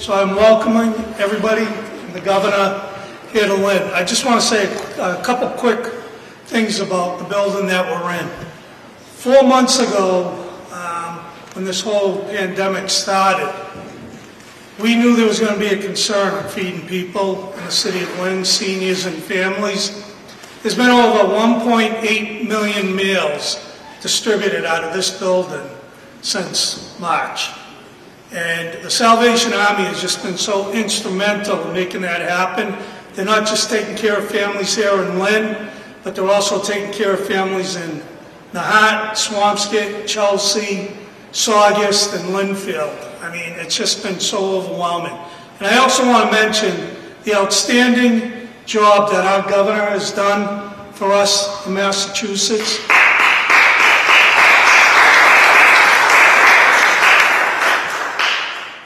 So I'm welcoming everybody and the governor here to Lynn. I just want to say a couple quick things about the building that we're in. 4 months ago, when this whole pandemic started, we knew there was going to be a concern on feeding people in the city of Lynn, seniors and families. There's been over 1.8 million meals distributed out of this building since March. And the Salvation Army has just been so instrumental in making that happen. They're not just taking care of families here in Lynn, but they're also taking care of families in Nahat, Swampscott, Chelsea, Saugus, and Linfield. I mean, it's just been so overwhelming. And I also want to mention the outstanding job that our governor has done for us in Massachusetts.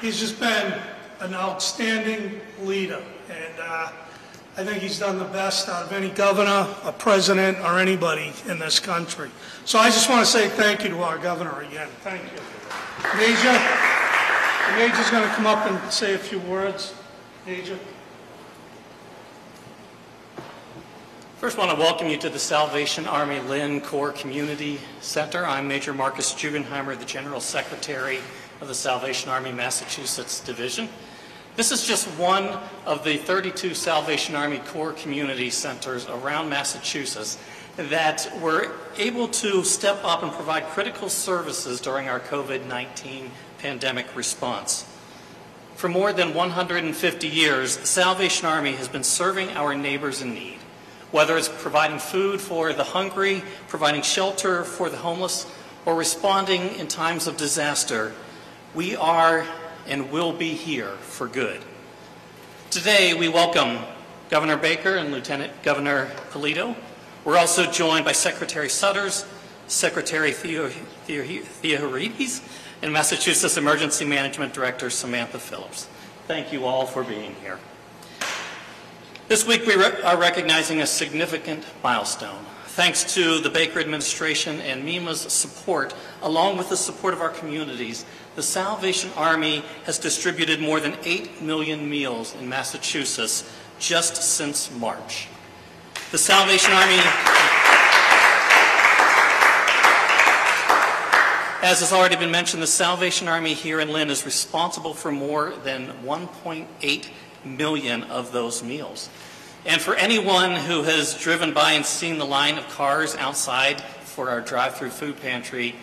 He's just been an outstanding leader, and I think he's done the best out of any governor, a president, or anybody in this country. So I just want to say thank you to our governor again. Thank you. Major's going to come up and say a few words. Major. First, I want to welcome you to the Salvation Army Lynn Core Community Center. I'm Major Marcus Jugenheimer, the General Secretary of the Salvation Army Massachusetts Division. This is just one of the 32 Salvation Army Core Community Centers around Massachusetts that were able to step up and provide critical services during our COVID-19 pandemic response. For more than 150 years, the Salvation Army has been serving our neighbors in need, whether it's providing food for the hungry, providing shelter for the homeless, or responding in times of disaster. We are and will be here for good. Today, we welcome Governor Baker and Lieutenant Governor Polito. We're also joined by Secretary Sutters, Secretary Theoharides, and Massachusetts Emergency Management Director Samantha Phillips. Thank you all for being here. This week we are recognizing a significant milestone. Thanks to the Baker administration and MEMA's support, along with the support of our communities, the Salvation Army has distributed more than 8 million meals in Massachusetts just since March. The Salvation Army, as has already been mentioned, the Salvation Army here in Lynn is responsible for more than 1.8 million of those meals. And for anyone who has driven by and seen the line of cars outside for our drive-through food pantry,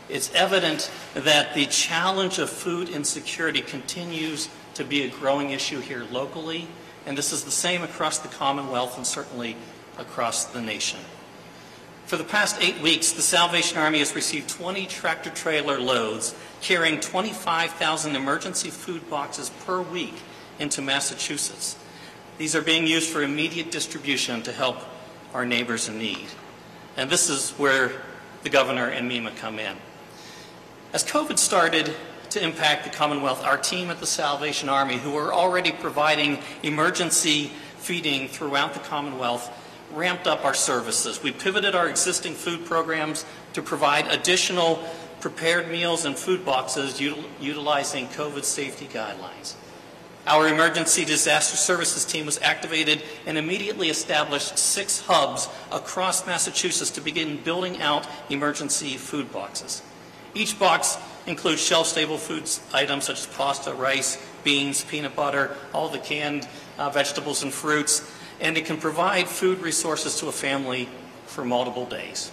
it's evident that the challenge of food insecurity continues to be a growing issue here locally, and this is the same across the Commonwealth and certainly across the nation. For the past 8 weeks, the Salvation Army has received 20 tractor-trailer loads carrying 25,000 emergency food boxes per week into Massachusetts. These are being used for immediate distribution to help our neighbors in need. And this is where the governor and MEMA come in. As COVID started to impact the Commonwealth, our team at the Salvation Army, who were already providing emergency feeding throughout the Commonwealth, ramped up our services. We pivoted our existing food programs to provide additional prepared meals and food boxes utilizing COVID safety guidelines. Our emergency disaster services team was activated and immediately established 6 hubs across Massachusetts to begin building out emergency food boxes. Each box includes shelf-stable food items such as pasta, rice, beans, peanut butter, all the canned vegetables and fruits, and it can provide food resources to a family for multiple days.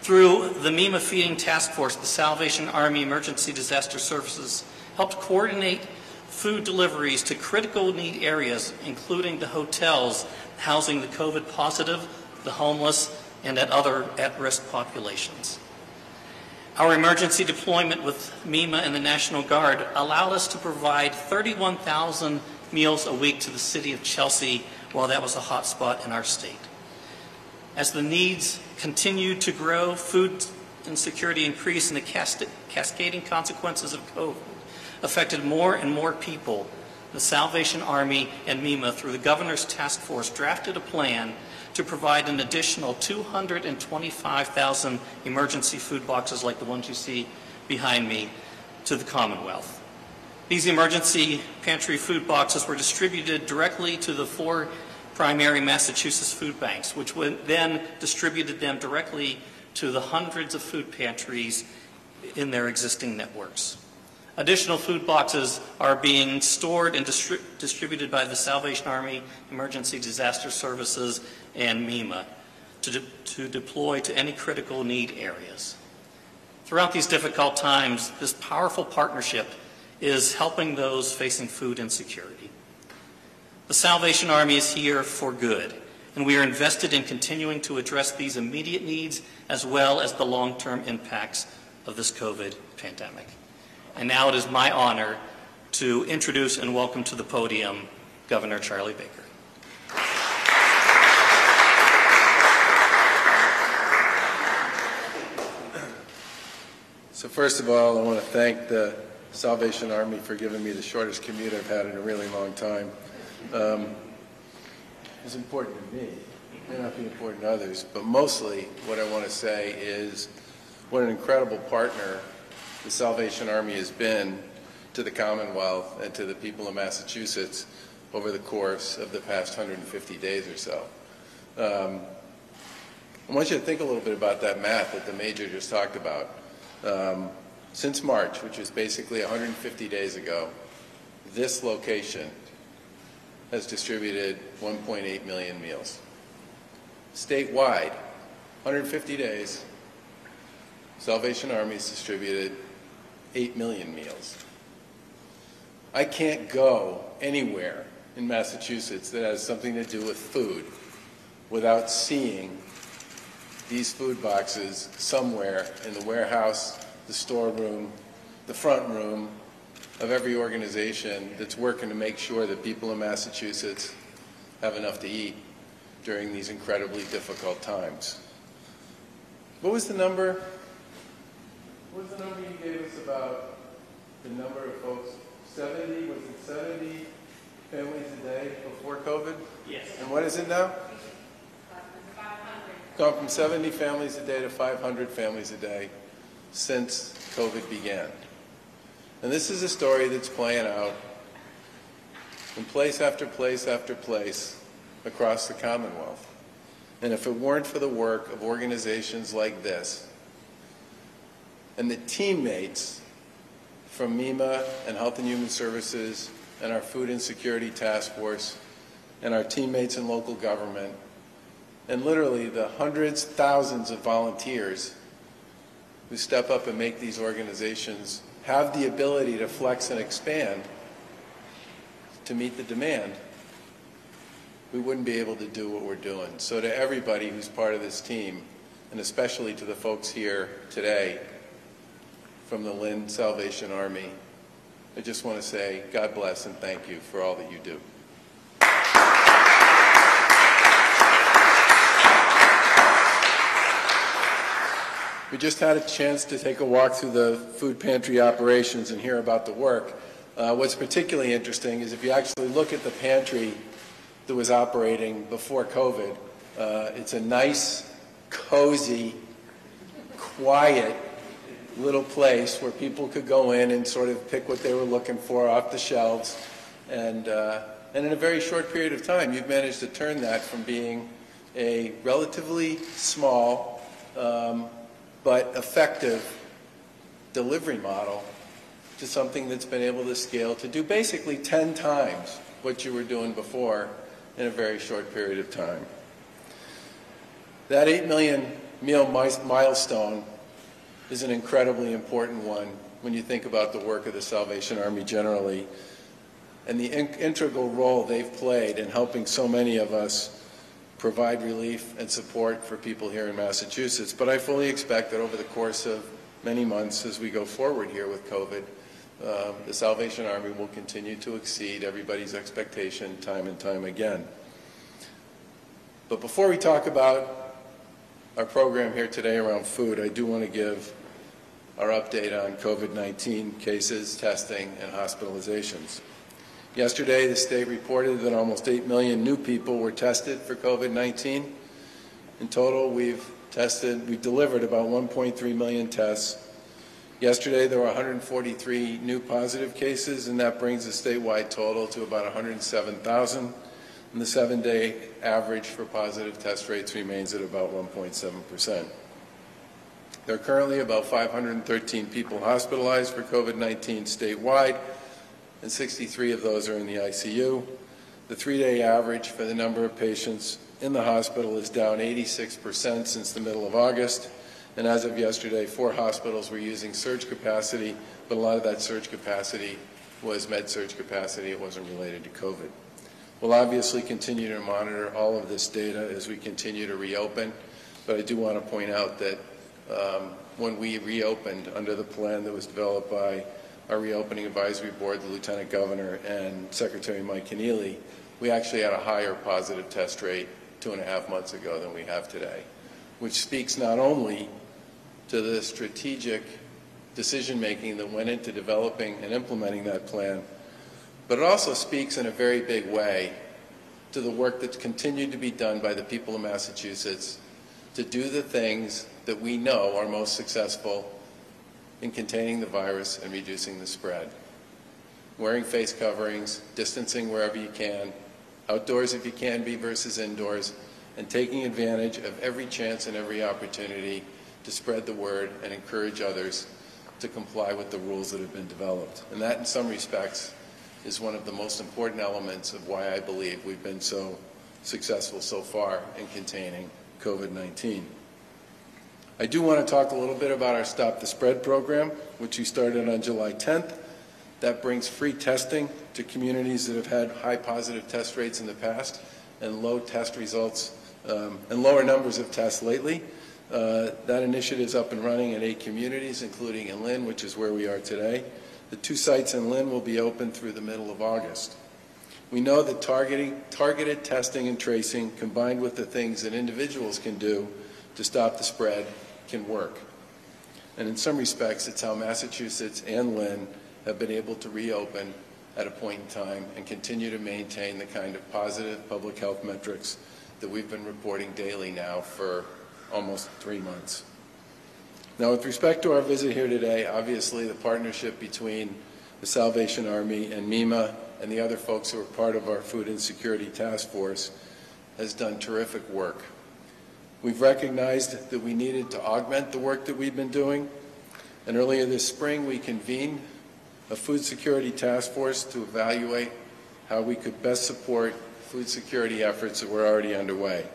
Through the MEMA Feeding Task Force, the Salvation Army Emergency Disaster Services helped coordinate food deliveries to critical need areas, including the hotels housing the COVID positive, the homeless, and other at-risk populations. Our emergency deployment with MEMA and the National Guard allowed us to provide 31,000 meals a week to the city of Chelsea while that was a hot spot in our state. As the needs continued to grow, food insecurity increased, and the cascading consequences of COVID affected more and more people, the Salvation Army and MEMA, through the Governor's Task Force, drafted a plan to provide an additional 225,000 emergency food boxes like the ones you see behind me to the Commonwealth. These emergency pantry food boxes were distributed directly to the 4 primary Massachusetts food banks, which then distributed them directly to the hundreds of food pantries in their existing networks. Additional food boxes are being stored and distributed by the Salvation Army Emergency Disaster Services and MEMA to deploy to any critical need areas. Throughout these difficult times, this powerful partnership is helping those facing food insecurity. The Salvation Army is here for good, and we are invested in continuing to address these immediate needs as well as the long-term impacts of this COVID pandemic. And now it is my honor to introduce and welcome to the podium Governor Charlie Baker. So first of all, I want to thank the Salvation Army for giving me the shortest commute I've had in a really long time. It's important to me. It may not be important to others, but mostly what I want to say is what an incredible partner the Salvation Army has been to the Commonwealth and to the people of Massachusetts over the course of the past 150 days or so. I want you to think a little bit about that math that the Major just talked about. Since March, which is basically 150 days ago, this location has distributed 1.8 million meals. Statewide, 150 days, Salvation Army has distributed 8 million meals. I can't go anywhere in Massachusetts that has something to do with food without seeing these food boxes somewhere in the warehouse, the storeroom, the front room of every organization that's working to make sure that people in Massachusetts have enough to eat during these incredibly difficult times. What was the number? What was the number you gave us about the number of folks? 70, was it 70 families a day before COVID? Yes. And what is it now? 500. Gone from 70 families a day to 500 families a day since COVID began. And this is a story that's playing out in place after place after place across the Commonwealth. And if it weren't for the work of organizations like this, and the teammates from MEMA and Health and Human Services and our Food Insecurity Task Force and our teammates in local government, and literally the hundreds, thousands of volunteers who step up and make these organizations have the ability to flex and expand to meet the demand, we wouldn't be able to do what we're doing. So to everybody who's part of this team, and especially to the folks here today from the Lynn Salvation Army, I just want to say God bless and thank you for all that you do. We just had a chance to take a walk through the food pantry operations and hear about the work. What's particularly interesting is if you actually look at the pantry that was operating before COVID, it's a nice, cozy, quiet little place where people could go in and sort of pick what they were looking for off the shelves. And in a very short period of time, you've managed to turn that from being a relatively small but effective delivery model to something that's been able to scale to do basically 10 times what you were doing before in a very short period of time. That 8 million meal milestone is an incredibly important one when you think about the work of the Salvation Army generally and the integral role they've played in helping so many of us provide relief and support for people here in Massachusetts. But I fully expect that over the course of many months as we go forward here with COVID, the Salvation Army will continue to exceed everybody's expectation time and time again. But before we talk about our program here today around food, I do want to give our update on COVID-19 cases, testing, and hospitalizations. Yesterday, the state reported that almost 8 million new people were tested for COVID-19. In total, we've delivered about 1.3 million tests Yesterday, there were 143 new positive cases, and that brings the statewide total to about 107,000. And the 7-day average for positive test rates remains at about 1.7%. There are currently about 513 people hospitalized for COVID-19 statewide, and 63 of those are in the ICU. The 3-day average for the number of patients in the hospital is down 86% since the middle of August. And as of yesterday, 4 hospitals were using surge capacity, but a lot of that surge capacity was med-surg capacity. It wasn't related to COVID. We'll obviously continue to monitor all of this data as we continue to reopen, but I do want to point out that when we reopened under the plan that was developed by our reopening advisory board, the Lieutenant Governor and Secretary Mike Keneally, we actually had a higher positive test rate 2.5 months ago than we have today, which speaks not only to the strategic decision-making that went into developing and implementing that plan, but it also speaks in a very big way to the work that's continued to be done by the people of Massachusetts to do the things that we know are most successful in containing the virus and reducing the spread. Wearing face coverings, distancing wherever you can, outdoors if you can be versus indoors, and taking advantage of every chance and every opportunity to spread the word and encourage others to comply with the rules that have been developed. And that, in some respects, is one of the most important elements of why I believe we've been so successful so far in containing COVID-19. I do want to talk a little bit about our Stop the Spread program, which we started on July 10th. That brings free testing to communities that have had high positive test rates in the past and low test results and lower numbers of tests lately. That initiative is up and running in 8 communities, including in Lynn, which is where we are today. The 2 sites in Lynn will be open through the middle of August. We know that targeted testing and tracing, combined with the things that individuals can do to stop the spread, can work. And in some respects, it's how Massachusetts and Lynn have been able to reopen at a point in time and continue to maintain the kind of positive public health metrics that we've been reporting daily now for almost 3 months. Now, with respect to our visit here today, obviously the partnership between the Salvation Army and MEMA and the other folks who are part of our Food Insecurity Task Force has done terrific work. We've recognized that we needed to augment the work that we've been doing, and earlier this spring we convened a Food Security Task Force to evaluate how we could best support food security efforts that were already underway.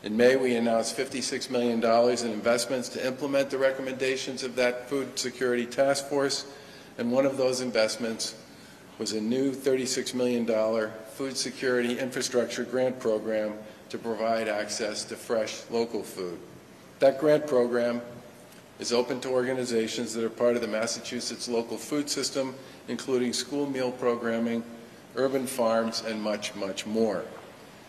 In May, we announced $56 million in investments to implement the recommendations of that Food Security Task Force, and one of those investments was a new $36 million food security infrastructure grant program to provide access to fresh local food. That grant program is open to organizations that are part of the Massachusetts local food system, including school meal programming, urban farms, and much, much more.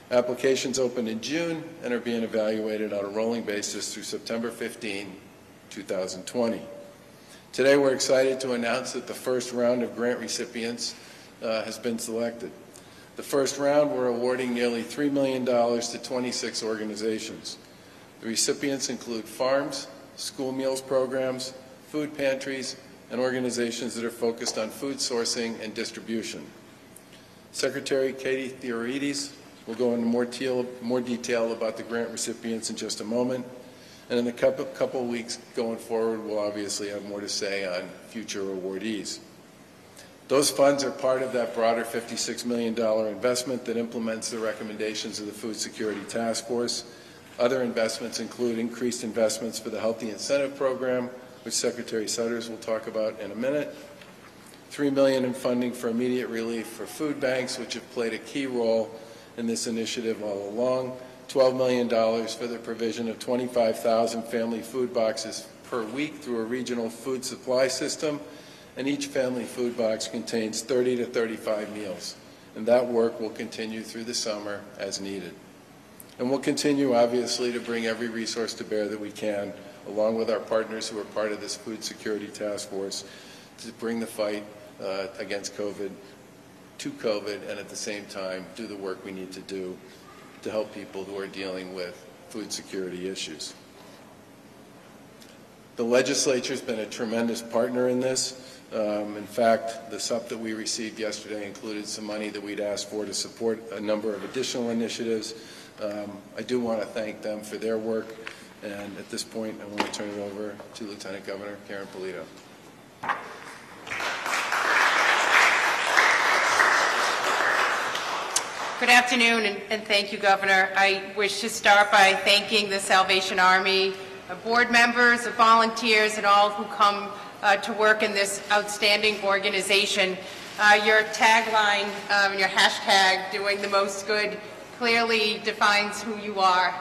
Applications opened in June and are being evaluated on a rolling basis through September 15, 2020. Today we're excited to announce that the first round of grant recipients has been selected. The first round, we're awarding nearly $3 million to 26 organizations. The recipients include farms, school meals programs, food pantries, and organizations that are focused on food sourcing and distribution. Secretary Katie Theorides will go into more detail about the grant recipients in just a moment. And in the couple weeks going forward, we'll obviously have more to say on future awardees. Those funds are part of that broader $56 million investment that implements the recommendations of the Food Security Task Force. Other investments include increased investments for the Healthy Incentive Program, which Secretary Sutters will talk about in a minute. $3 million in funding for immediate relief for food banks, which have played a key role in this initiative all along. $12 million for the provision of 25,000 family food boxes per week through a regional food supply system, and each family food box contains 30 to 35 meals. And that work will continue through the summer as needed. And we'll continue, obviously, to bring every resource to bear that we can, along with our partners who are part of this Food Security Task Force, to bring the fight against COVID to COVID, and at the same time do the work we need to do to help people who are dealing with food security issues. The legislature's been a tremendous partner in this. In fact, the SUP that we received yesterday included some money that we'd asked for to support a number of additional initiatives. I do want to thank them for their work, and at this point I want to turn it over to Lieutenant Governor Karen Polito. Good afternoon, and thank you, Governor. I wish to start by thanking the Salvation Army, board members, volunteers, and all who come to work in this outstanding organization. Your tagline, your hashtag, doing the most good, clearly defines who you are.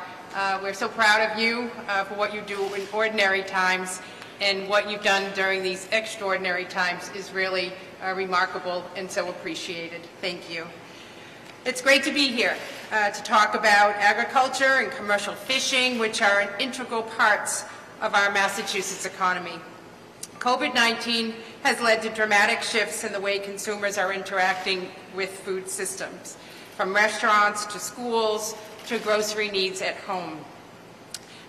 We're so proud of you for what you do in ordinary times, and what you've done during these extraordinary times is really remarkable and so appreciated. Thank you. It's great to be here to talk about agriculture and commercial fishing, which are integral parts of our Massachusetts economy. COVID-19 has led to dramatic shifts in the way consumers are interacting with food systems, from restaurants to schools to grocery needs at home.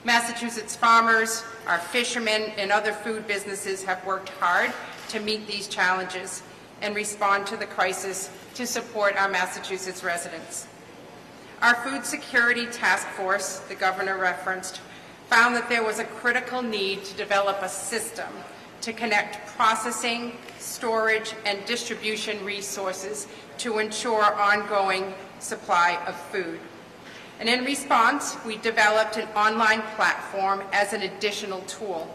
Massachusetts farmers, our fishermen, and other food businesses have worked hard to meet these challenges and respond to the crisis to support our Massachusetts residents. Our Food Security Task Force, the Governor referenced, found that there was a critical need to develop a system to connect processing, storage, and distribution resources to ensure ongoing supply of food. And in response, we developed an online platform as an additional tool.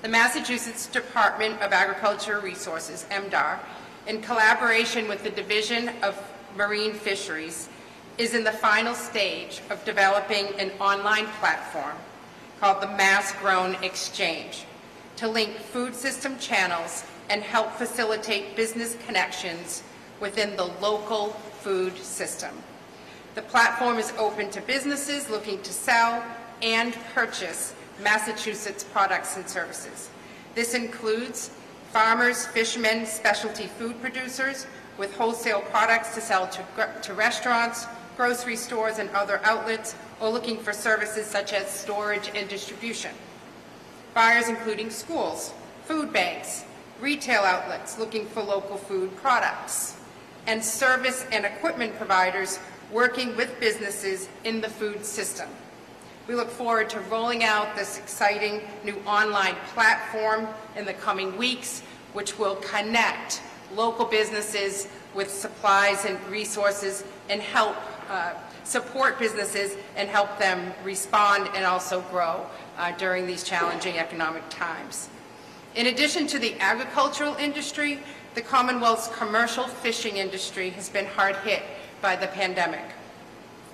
The Massachusetts Department of Agriculture Resources, MDAR, in collaboration with the Division of Marine Fisheries, is in the final stage of developing an online platform called the Mass Grown Exchange to link food system channels and help facilitate business connections within the local food system. The platform is open to businesses looking to sell and purchase Massachusetts products and services. This includes farmers, fishermen, specialty food producers with wholesale products to sell to restaurants, grocery stores, and other outlets, or looking for services such as storage and distribution. Buyers including schools, food banks, retail outlets looking for local food products, and service and equipment providers working with businesses in the food system. We look forward to rolling out this exciting new online platform in the coming weeks, which will connect local businesses with supplies and resources and help support businesses and help them respond and also grow during these challenging economic times. In addition to the agricultural industry, the Commonwealth's commercial fishing industry has been hard hit by the pandemic.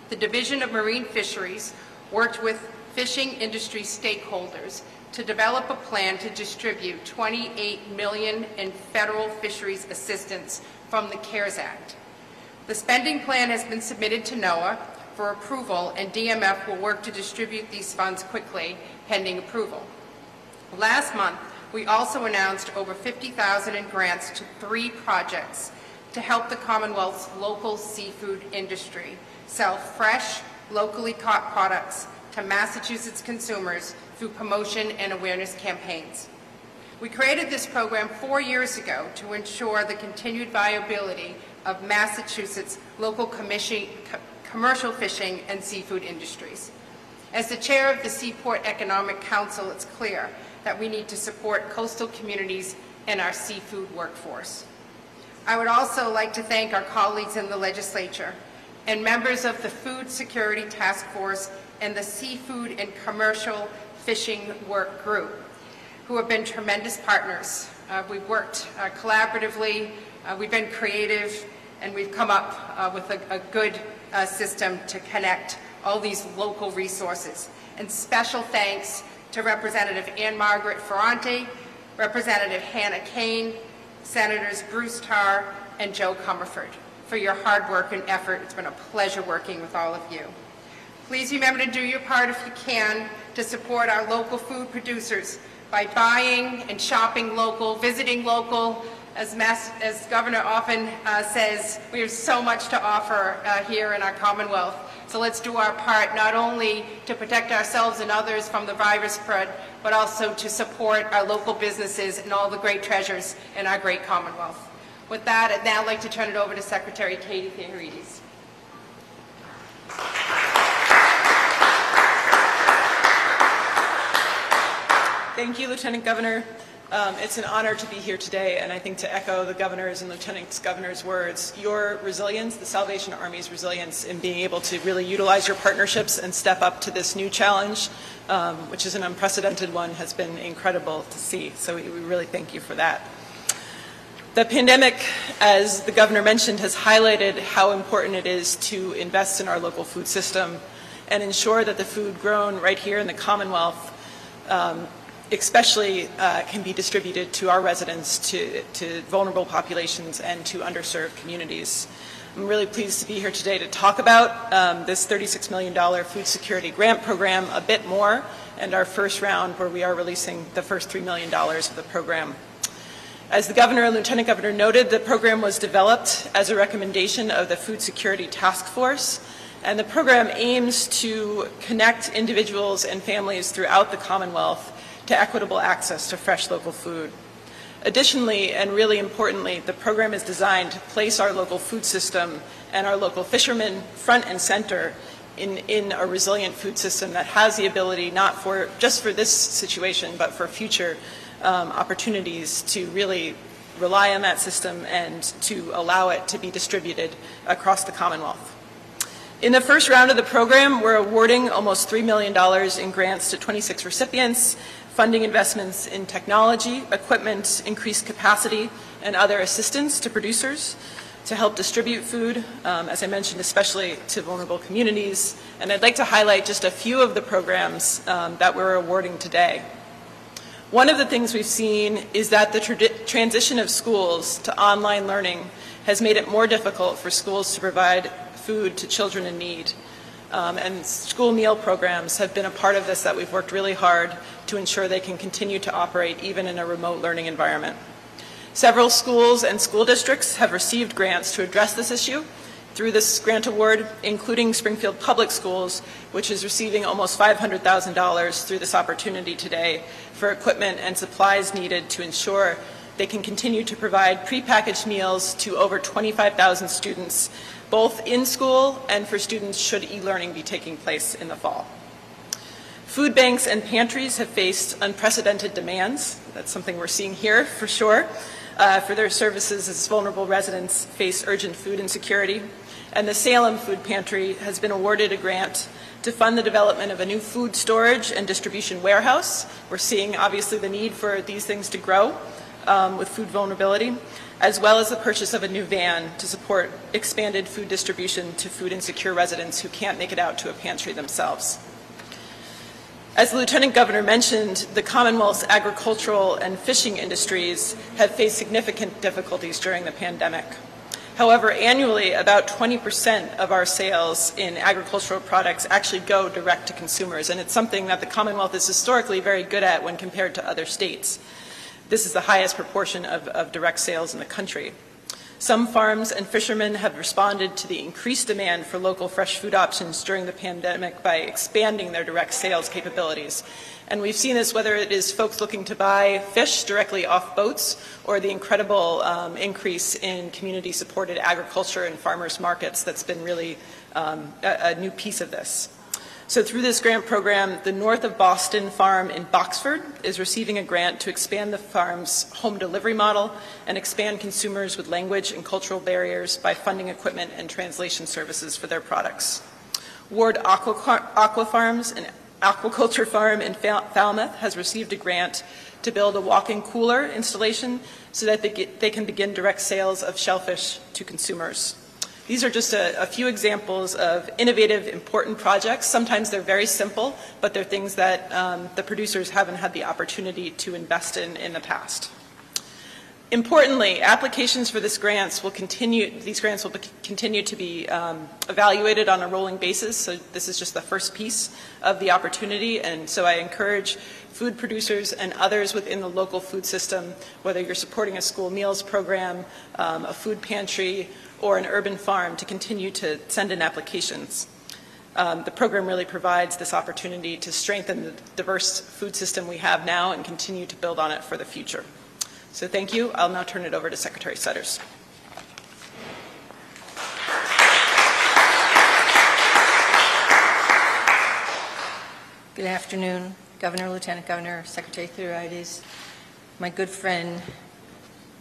The Division of Marine Fisheries worked with fishing industry stakeholders to develop a plan to distribute $28 million in federal fisheries assistance from the CARES Act. The spending plan has been submitted to NOAA for approval, and DMF will work to distribute these funds quickly, pending approval. Last month, we also announced over $50,000 in grants to 3 projects to help the Commonwealth's local seafood industry sell fresh, locally caught products to Massachusetts consumers through promotion and awareness campaigns. We created this program 4 years ago to ensure the continued viability of Massachusetts' local commercial fishing and seafood industries. As the chair of the Seaport Economic Council, it's clear that we need to support coastal communities and our seafood workforce. I would also like to thank our colleagues in the legislature and members of the Food Security Task Force and the Seafood and Commercial Fishing Work Group, who have been tremendous partners. We've worked collaboratively, we've been creative, and we've come up with a good system to connect all these local resources. And special thanks to Representative Ann Margaret Ferrante, Representative Hannah Kane, Senators Bruce Tarr and Joe Comerford for your hard work and effort. It's been a pleasure working with all of you. Please remember to do your part if you can to support our local food producers by buying and shopping local, visiting local. As Governor often says, we have so much to offer here in our Commonwealth. So let's do our part, not only to protect ourselves and others from the virus spread, but also to support our local businesses and all the great treasures in our great Commonwealth. With that, I'd now like to turn it over to Secretary Katie Theoharides. Thank you, Lieutenant Governor. It's an honor to be here today, and I think to echo the Governor's and Lieutenant Governor's words, your resilience, the Salvation Army's resilience in being able to really utilize your partnerships and step up to this new challenge, which is an unprecedented one, has been incredible to see. So we really thank you for that. The pandemic, as the Governor mentioned, has highlighted how important it is to invest in our local food system and ensure that the food grown right here in the Commonwealth especially can be distributed to our residents, to vulnerable populations, and to underserved communities. I'm really pleased to be here today to talk about this $36 million food security grant program a bit more, and our first round where we are releasing the first $3 million of the program. As the Governor and Lieutenant Governor noted, the program was developed as a recommendation of the Food Security Task Force, and the program aims to connect individuals and families throughout the Commonwealth to equitable access to fresh local food. Additionally, and really importantly, the program is designed to place our local food system and our local fishermen front and center in a resilient food system that has the ability, not just for this situation, but for future opportunities to really rely on that system and to allow it to be distributed across the Commonwealth. In the first round of the program, we're awarding almost $3 million in grants to 26 recipients, funding investments in technology, equipment, increased capacity, and other assistance to producers to help distribute food, as I mentioned, especially to vulnerable communities. And I'd like to highlight just a few of the programs that we're awarding today. One of the things we've seen is that the transition of schools to online learning has made it more difficult for schools to provide food to children in need. And school meal programs have been a part of this that we've worked really hard to ensure they can continue to operate even in a remote learning environment. Several schools and school districts have received grants to address this issue through this grant award, including Springfield Public Schools, which is receiving almost $500,000 through this opportunity today for equipment and supplies needed to ensure they can continue to provide prepackaged meals to over 25,000 students, both in school and for students should e-learning be taking place in the fall. Food banks and pantries have faced unprecedented demands. That's something we're seeing here for sure, for their services as vulnerable residents face urgent food insecurity. And the Salem Food Pantry has been awarded a grant to fund the development of a new food storage and distribution warehouse. We're seeing obviously the need for these things to grow with food vulnerability, as well as the purchase of a new van to support expanded food distribution to food insecure residents who can't make it out to a pantry themselves. As the Lieutenant Governor mentioned, the Commonwealth's agricultural and fishing industries have faced significant difficulties during the pandemic. However, annually, about 20% of our sales in agricultural products actually go direct to consumers, and it's something that the Commonwealth is historically very good at when compared to other states. This is the highest proportion of direct sales in the country. Some farms and fishermen have responded to the increased demand for local fresh food options during the pandemic by expanding their direct sales capabilities. And we've seen this whether it is folks looking to buy fish directly off boats or the incredible increase in community-supported agriculture and farmers markets that's been really a new piece of this. So through this grant program, the North of Boston farm in Boxford is receiving a grant to expand the farm's home delivery model and expand consumers with language and cultural barriers by funding equipment and translation services for their products. Ward Aqua Farms, an aquaculture farm in Falmouth, has received a grant to build a walk-in cooler installation so that they can begin direct sales of shellfish to consumers. These are just a few examples of innovative, important projects. Sometimes they're very simple, but they're things that the producers haven't had the opportunity to invest in the past. Importantly, applications for these grants will continue to be evaluated on a rolling basis. So this is just the first piece of the opportunity. And so I encourage food producers and others within the local food system, whether you're supporting a school meals program, a food pantry, or an urban farm, to continue to send in applications. The program really provides this opportunity to strengthen the diverse food system we have now and continue to build on it for the future. So thank you. I'll now turn it over to Secretary Sudders. Good afternoon, Governor, Lieutenant Governor, Secretary Theourides, my good friend,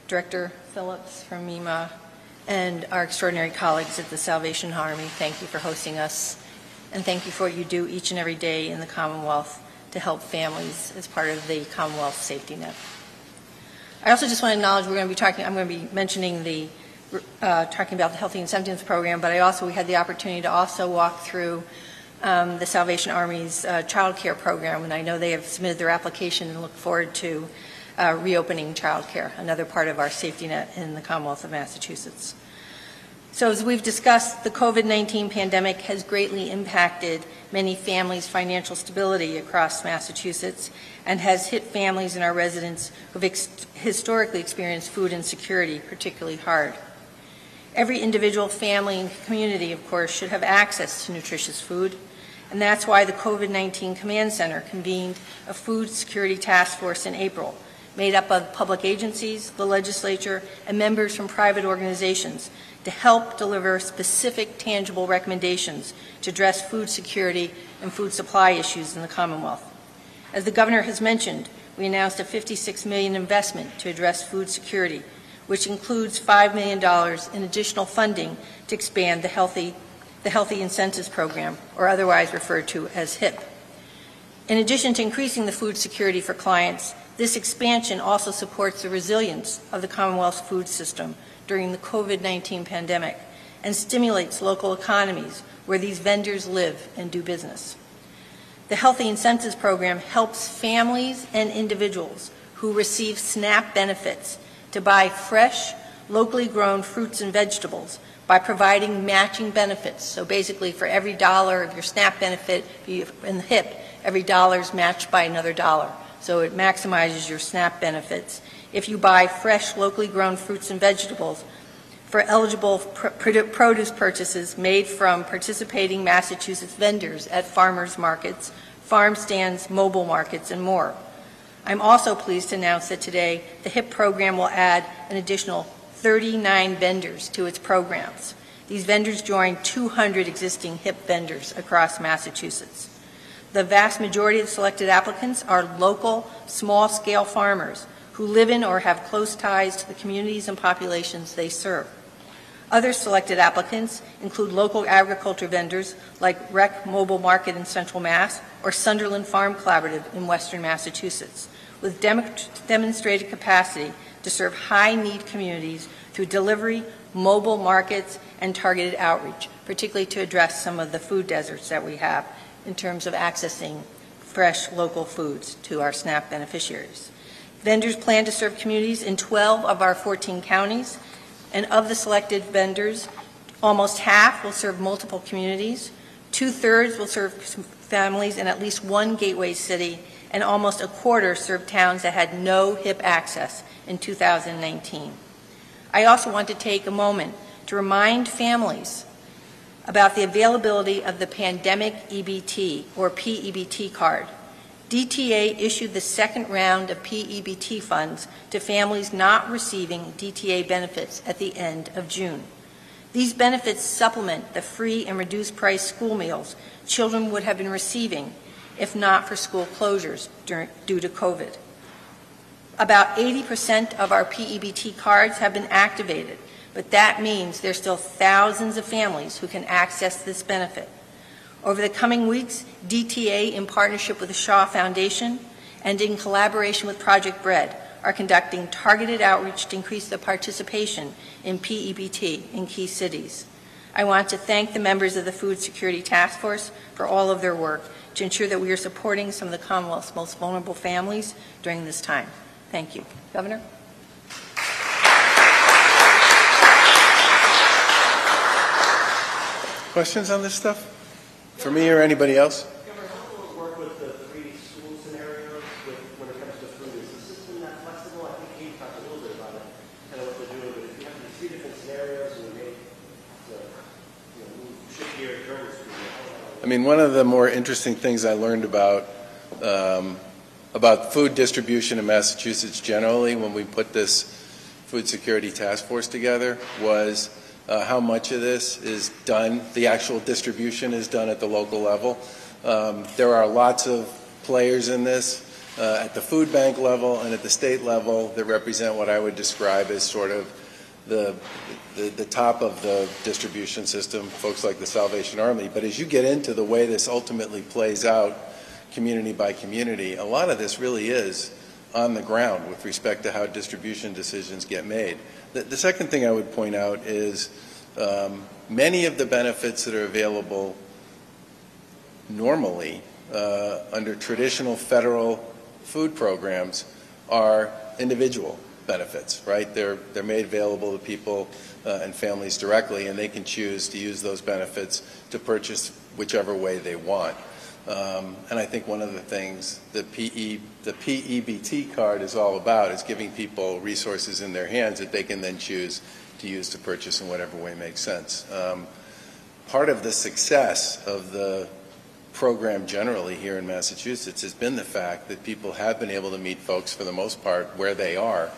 Director Phillips from MEMA, and our extraordinary colleagues at the Salvation Army. Thank you for hosting us, and thank you for what you do each and every day in the Commonwealth to help families as part of the Commonwealth safety net. I also just want to acknowledge I'm going to be mentioning talking about the Healthy Incentives Program, but we had the opportunity to also walk through the Salvation Army's child care program, and I know they have submitted their application and look forward to reopening child care, another part of our safety net in the Commonwealth of Massachusetts. So as we've discussed, the COVID-19 pandemic has greatly impacted many families' financial stability across Massachusetts and has hit families and our residents who have historically experienced food insecurity particularly hard. Every individual, family, and community, of course, should have access to nutritious food, and that's why the COVID-19 Command Center convened a food security task force in April, made up of public agencies, the legislature, and members from private organizations to help deliver specific, tangible recommendations to address food security and food supply issues in the Commonwealth. As the Governor has mentioned, we announced a $56 million investment to address food security, which includes $5 million in additional funding to expand the Healthy Incentives Program, or otherwise referred to as HIP. In addition to increasing the food security for clients, this expansion also supports the resilience of the Commonwealth's food system during the COVID-19 pandemic and stimulates local economies where these vendors live and do business. The Healthy Incentives Program helps families and individuals who receive SNAP benefits to buy fresh, locally grown fruits and vegetables by providing matching benefits. So basically, for every dollar of your SNAP benefit in the HIP, every dollar is matched by another dollar. So it maximizes your SNAP benefits. If you buy fresh, locally grown fruits and vegetables for eligible produce purchases made from participating Massachusetts vendors at farmers markets, farm stands, mobile markets, and more. I'm also pleased to announce that today the HIP program will add an additional 39 vendors to its programs. These vendors join 200 existing HIP vendors across Massachusetts. The vast majority of selected applicants are local, small-scale farmers who live in or have close ties to the communities and populations they serve. Other selected applicants include local agriculture vendors like Rec Mobile Market in Central Mass or Sunderland Farm Collaborative in Western Massachusetts, with demonstrated capacity to serve high-need communities through delivery, mobile markets, and targeted outreach, particularly to address some of the food deserts that we have in terms of accessing fresh local foods to our SNAP beneficiaries. Vendors plan to serve communities in 12 of our 14 counties, and of the selected vendors, almost half will serve multiple communities, 2/3 will serve families in at least one gateway city, and almost a quarter serve towns that had no HIP access in 2019. I also want to take a moment to remind families about the availability of the Pandemic EBT, or PEBT card. DTA issued the second round of PEBT funds to families not receiving DTA benefits at the end of June. These benefits supplement the free and reduced price school meals children would have been receiving if not for school closures due to COVID. About 80% of our PEBT cards have been activated, but that means there's still thousands of families who can access this benefit. Over the coming weeks, DTA, in partnership with the Shaw Foundation and in collaboration with Project Bread, are conducting targeted outreach to increase the participation in PEBT in key cities. I want to thank the members of the Food Security Task Force for all of their work to ensure that we are supporting some of the Commonwealth's most vulnerable families during this time. Thank you. Governor? Questions on this stuff? For me or anybody else? Governor, how will it work with the 3 school scenarios when it comes to food? Is the system that flexible? I think Kate talked a little bit about it, kind of what they're doing, but if you have these 3 different scenarios and you make the shift gear during the school year, I mean, one of the more interesting things I learned about food distribution in Massachusetts generally when we put this food security task force together was how much of this is done, the actual distribution is done at the local level. There are lots of players in this at the food bank level and at the state level that represent what I would describe as sort of the top of the distribution system, folks like the Salvation Army. But as you get into the way this ultimately plays out community by community, a lot of this really is on the ground with respect to how distribution decisions get made. The second thing I would point out is many of the benefits that are available normally under traditional federal food programs are individual benefits, right? They're made available to people and families directly, and they can choose to use those benefits to purchase whichever way they want. And I think one of the things the PEBT card is all about is giving people resources in their hands that they can then choose to use to purchase in whatever way makes sense. Part of the success of the program generally here in Massachusetts has been the fact that people have been able to meet folks for the most part where they are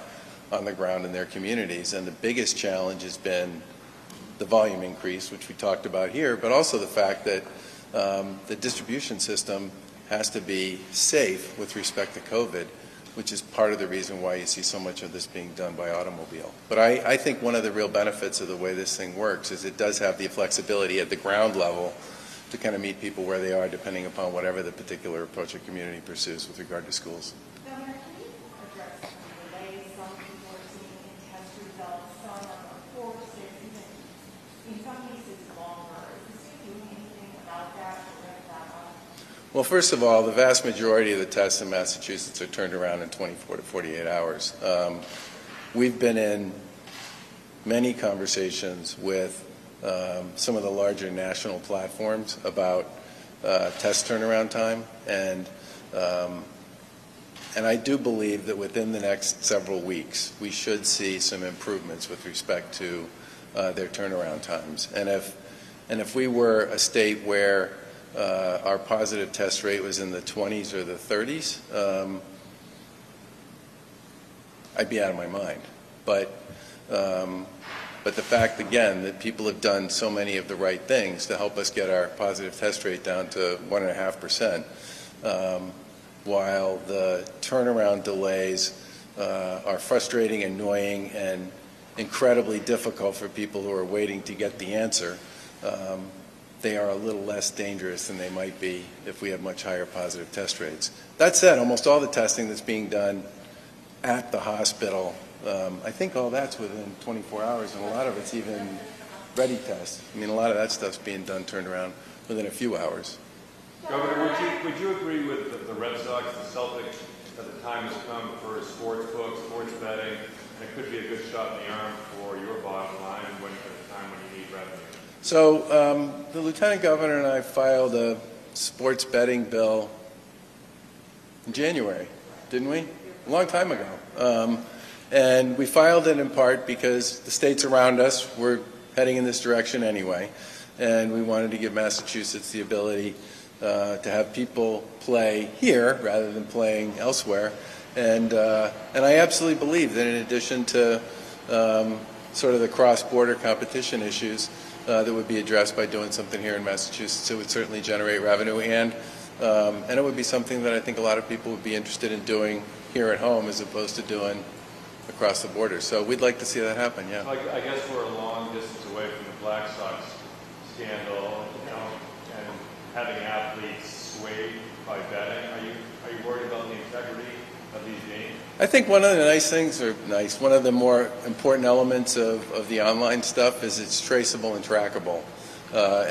on the ground in their communities, and the biggest challenge has been the volume increase, which we talked about here, but also the fact that the distribution system has to be safe with respect to COVID, which is part of the reason why you see so much of this being done by automobile. But I think one of the real benefits of the way this thing works is it does have the flexibility at the ground level to kind of meet people where they are depending upon whatever the particular approach a community pursues with regard to schools. Governor, can you address some of the delays some people are seeing in test results? Some are 4 to 6, even in some cases longer. Is the state doing anything about that to ramp that up? Well, first of all, the vast majority of the tests in Massachusetts are turned around in 24 to 48 hours. We've been in many conversations with some of the larger national platforms about test turnaround time, and I do believe that within the next several weeks we should see some improvements with respect to their turnaround times. And if we were a state where our positive test rate was in the 20s or the 30s, I'd be out of my mind. But the fact, again, that people have done so many of the right things to help us get our positive test rate down to 1.5%, while the turnaround delays are frustrating, annoying, and incredibly difficult for people who are waiting to get the answer, they are a little less dangerous than they might be if we have much higher positive test rates. That said, almost all the testing that's being done at the hospital, I think all that's within 24 hours, and a lot of it's even ready tests. I mean, a lot of that stuff's being done, turned around within a few hours. Governor, would you agree with the Red Sox, the Celtics, that the time has come for sports books, sports betting, and it could be a good shot in the arm for your bottom line when at a time when you need revenue? So the Lieutenant Governor and I filed a sports betting bill in January, didn't we? A long time ago. And we filed it in part because the states around us were heading in this direction anyway, and we wanted to give Massachusetts the ability to have people play here rather than playing elsewhere. And I absolutely believe that in addition to sort of the cross-border competition issues that would be addressed by doing something here in Massachusetts, it would certainly generate revenue, and it would be something that I think a lot of people would be interested in doing here at home as opposed to doing across the border. So we'd like to see that happen, yeah. I guess we're a long distance away from the Black Sox scandal, and having athletes swayed by betting. Are you worried about the integrity of these games? I think one of the nice things, one of the more important elements of the online stuff is it's traceable and trackable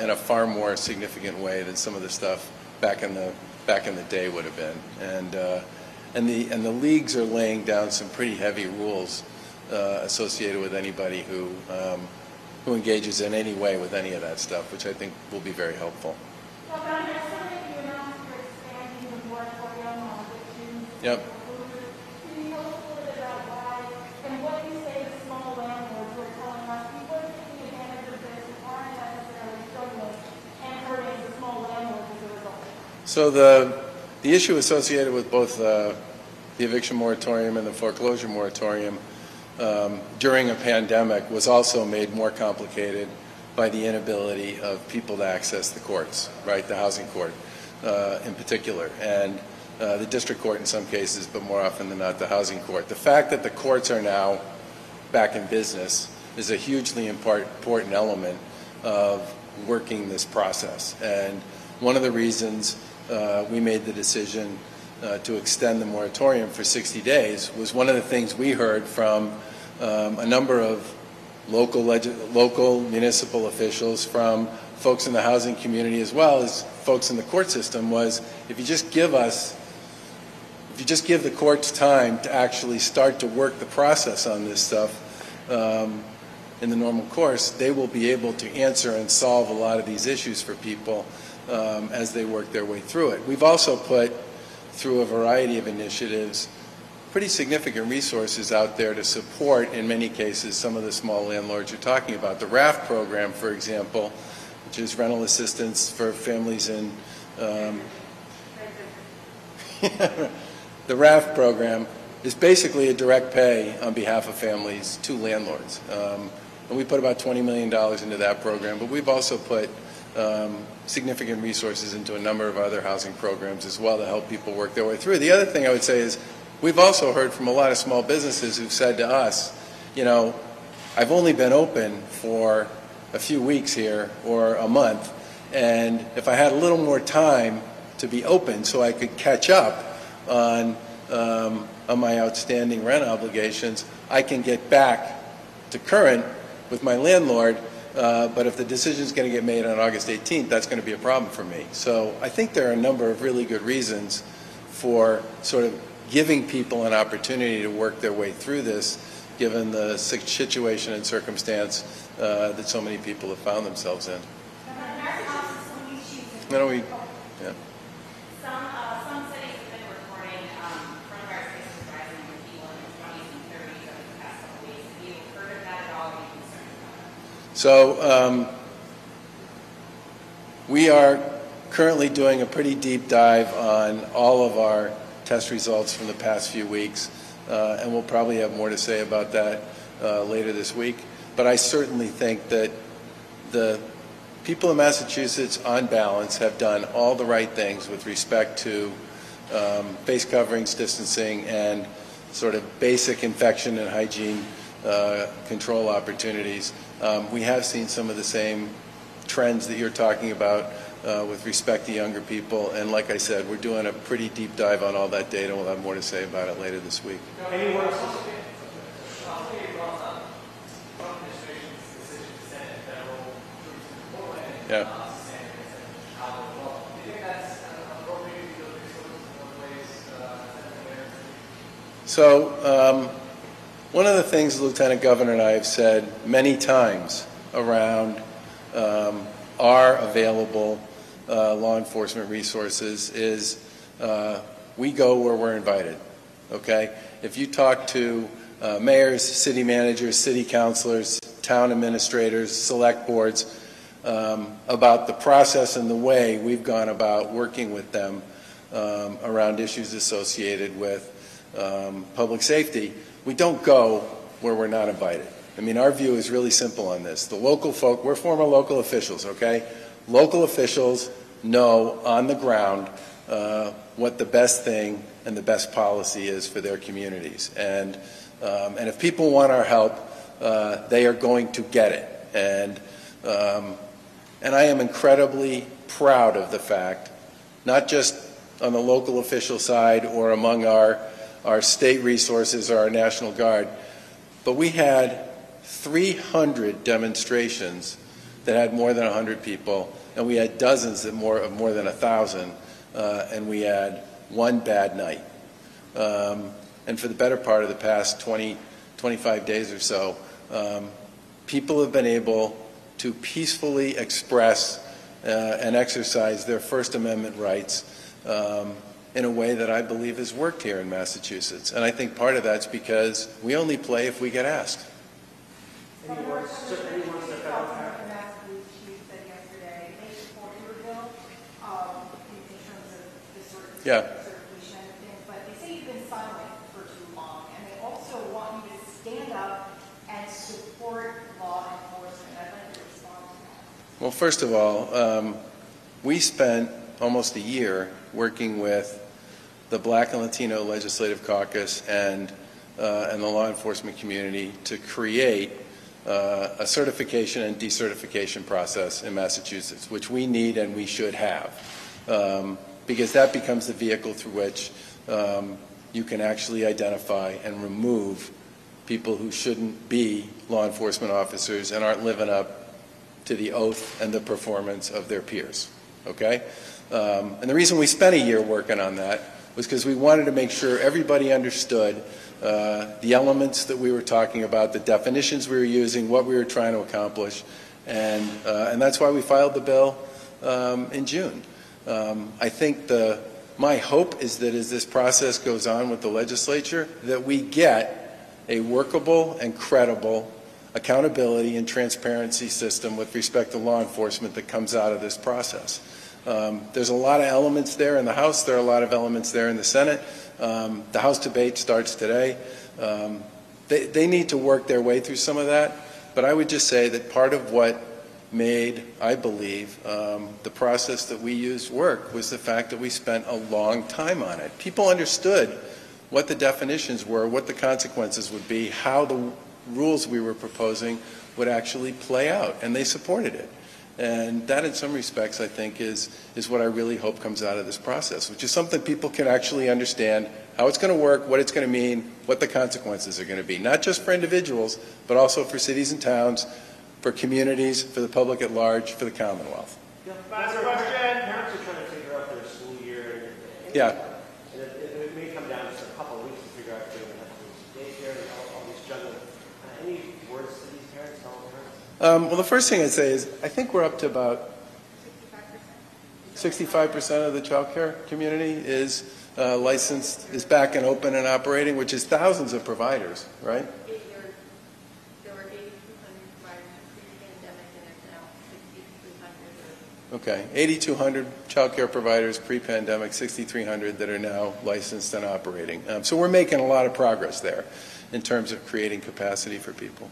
in a far more significant way than some of the stuff back in the day would have been. And the leagues are laying down some pretty heavy rules associated with anybody who engages in any way with any of that stuff, which I think will be very helpful. Well, Governor, something you announced you're expanding the moratorium on evictions. Yep. Can you tell us a little bit about why and what you say to small landlords who are telling us people are taking advantage of this, aren't necessarily doing this, and hurting the small landlords So the issue associated with both the eviction moratorium and the foreclosure moratorium during a pandemic was also made more complicated by the inability of people to access the courts, right, the housing court in particular, and the district court in some cases, but more often than not the housing court. The fact that the courts are now back in business is a hugely important element of working this process. And one of the reasons we made the decision to extend the moratorium for 60 days was one of the things we heard from a number of local municipal officials, from folks in the housing community as well as folks in the court system, was if you just give the courts time to actually start to work the process on this stuff in the normal course, they will be able to answer and solve a lot of these issues for people as they work their way through it. We've also put, through a variety of initiatives, pretty significant resources out there to support, in many cases, some of the small landlords you're talking about. The RAFT program, for example, which is rental assistance for families in the RAFT program is basically a direct pay on behalf of families to landlords. And we put about $20 million into that program, but we've also put significant resources into a number of other housing programs as well to help people work their way through. The other thing I would say is we've also heard from a lot of small businesses who've said to us, you know, I've only been open for a few weeks here or a month, and if I had a little more time to be open so I could catch up on my outstanding rent obligations, I can get back to current with my landlord, but if the decision is going to get made on August 18th, that's going to be a problem for me. So I think there are a number of really good reasons for sort of giving people an opportunity to work their way through this, given the situation and circumstance that so many people have found themselves in. Yeah. Some cities have been reporting coronavirus cases rising in people in their 20s and 30s over the past couple weeks. Have you heard of that at all? Are you concerned about it? So we are currently doing a pretty deep dive on all of our test results from the past few weeks, and we'll probably have more to say about that later this week. But I certainly think that the people in Massachusetts, on balance, have done all the right things with respect to face coverings, distancing, and sort of basic infection and hygiene control opportunities. We have seen some of the same trends that you're talking about with respect to younger people, and like I said, we're doing a pretty deep dive on all that data. We'll have more to say about it later this week. Yeah. So one of the things the Lieutenant Governor and I have said many times around our available law enforcement resources is we go where we're invited, okay? If you talk to mayors, city managers, city councilors, town administrators, select boards, about the process and the way we've gone about working with them around issues associated with public safety, we don't go where we're not invited. I mean, our view is really simple on this. The local folk, we're former local officials, okay? Local officials know on the ground what the best thing and the best policy is for their communities. And if people want our help, they are going to get it. And I am incredibly proud of the fact, not just on the local official side or among our state resources or our National Guard, but we had 300 demonstrations that had more than 100 people, and we had dozens of more than 1,000, and we had one bad night. And for the better part of the past 25 days or so, people have been able to peacefully express and exercise their First Amendment rights in a way that I believe has worked here in Massachusetts. And I think part of that's because we only play if we get asked. Yeah. certification and things, but they say you've been silent for too long, and they also want you to stand up and support law enforcement. I'd like to respond to that. Well, first of all, we spent almost a year working with the Black and Latino Legislative Caucus and the law enforcement community to create a certification and decertification process in Massachusetts, which we need and we should have, because that becomes the vehicle through which you can actually identify and remove people who shouldn't be law enforcement officers and aren't living up to the oath and the performance of their peers. Okay? And the reason we spent a year working on that was because we wanted to make sure everybody understood the elements that we were talking about, the definitions we were using, what we were trying to accomplish, and that's why we filed the bill in June. I think my hope is that as this process goes on with the legislature, that we get a workable and credible accountability and transparency system with respect to law enforcement that comes out of this process. There's a lot of elements there in the House. There are a lot of elements there in the Senate. The House debate starts today. They need to work their way through some of that. But I would just say that part of what made, I believe, the process that we used work was the fact that we spent a long time on it. People understood what the definitions were, what the consequences would be, how the rules we were proposing would actually play out, and they supported it. And that, in some respects, I think, is what I really hope comes out of this process, which is something people can actually understand how it's going to work, what it's going to mean, what the consequences are going to be, not just for individuals, but also for cities and towns, for communities, for the public at large, for the Commonwealth. Last question. Parents are trying to figure out their school year. Yeah. And it may come down to just a couple of weeks to figure out if they're going to have to do daycare and all these juggling. Any words to these parents, fellow parents? Well, the first thing I'd say is I think we're up to about 65% of the child care community is licensed, is back and open and operating, which is thousands of providers, right? There were 8,200 providers pre-pandemic, and there's now 6,300. Okay, 8,200 child care providers pre-pandemic, 6,300 that are now licensed and operating. So we're making a lot of progress there in terms of creating capacity for people.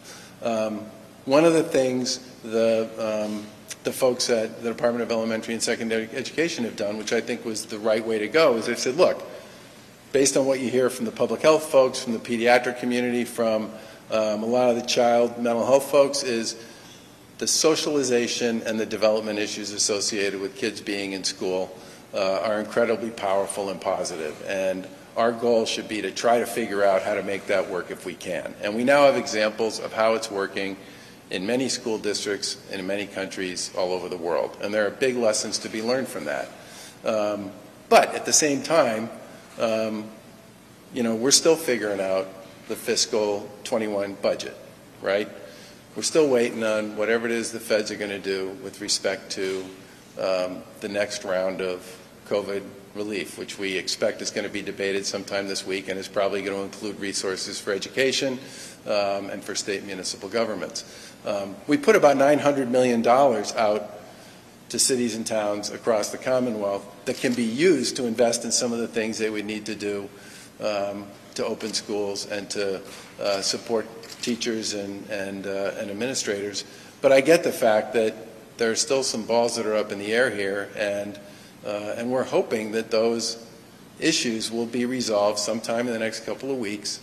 One of the things the folks at the Department of Elementary and Secondary Education have done, which I think was the right way to go, is they've said, look, based on what you hear from the public health folks, from the pediatric community, from a lot of the child mental health folks, is the socialization and the development issues associated with kids being in school are incredibly powerful and positive. And our goal should be to try to figure out how to make that work if we can. And we now have examples of how it's working in many school districts and in many countries all over the world. And there are big lessons to be learned from that. But at the same time, we're still figuring out the fiscal 21 budget, right? We're still waiting on whatever it is the feds are going to do with respect to the next round of COVID relief, which we expect is going to be debated sometime this week and is probably going to include resources for education and for state and municipal governments. We put about $900 million out to cities and towns across the Commonwealth that can be used to invest in some of the things they would need to do to open schools and to support teachers and administrators. But I get the fact that there are still some balls that are up in the air here, and we're hoping that those issues will be resolved sometime in the next couple of weeks,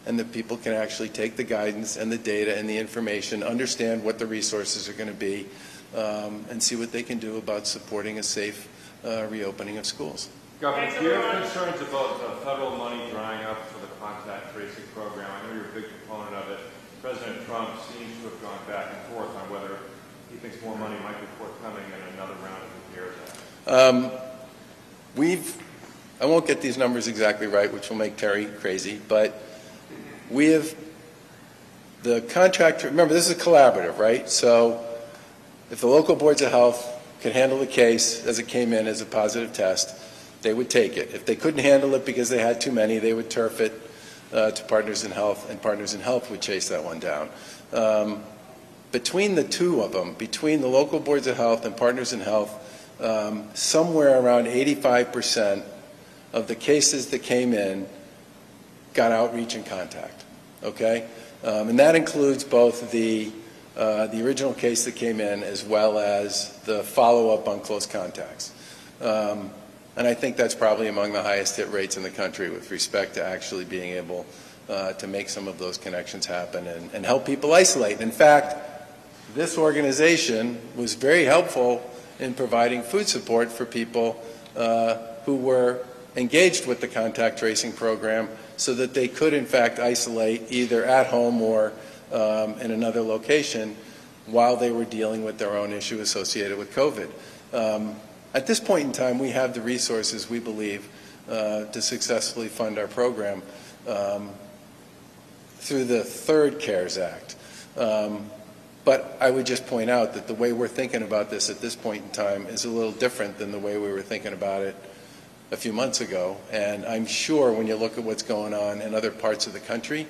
and that people can actually take the guidance and the data and the information, understand what the resources are going to be, and see what they can do about supporting a safe reopening of schools. Governor, do you have concerns about federal money drying up for the contact tracing program? I know you're a big proponent of it. President Trump seems to have gone back and forth on whether he thinks more money might be forthcoming in another round of the CARES Act. I won't get these numbers exactly right, which will make Terry crazy, but we have the contract. Remember, this is a collaborative, right? So if the local boards of health could handle the case as it came in as a positive test, they would take it. If they couldn't handle it because they had too many, they would turf it to Partners in Health, and Partners in Health would chase that one down. Between the two of them, between the local boards of health and Partners in Health, somewhere around 85% of the cases that came in got outreach and contact, okay? And that includes both the original case that came in as well as the follow-up on close contacts. And I think that's probably among the highest hit rates in the country with respect to actually being able to make some of those connections happen and help people isolate. In fact, this organization was very helpful in providing food support for people who were engaged with the contact tracing program so that they could in fact isolate either at home or in another location while they were dealing with their own issue associated with COVID. At this point in time, we have the resources, we believe, to successfully fund our program through the third CARES Act. But I would just point out that the way we're thinking about this at this point in time is a little different than the way we were thinking about it a few months ago. And I'm sure when you look at what's going on in other parts of the country,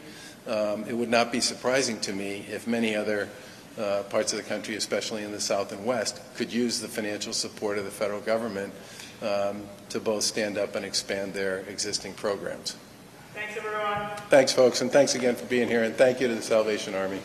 it would not be surprising to me if many other parts of the country, especially in the South and West, could use the financial support of the federal government to both stand up and expand their existing programs. Thanks, everyone. Thanks, folks, and thanks again for being here, and thank you to the Salvation Army.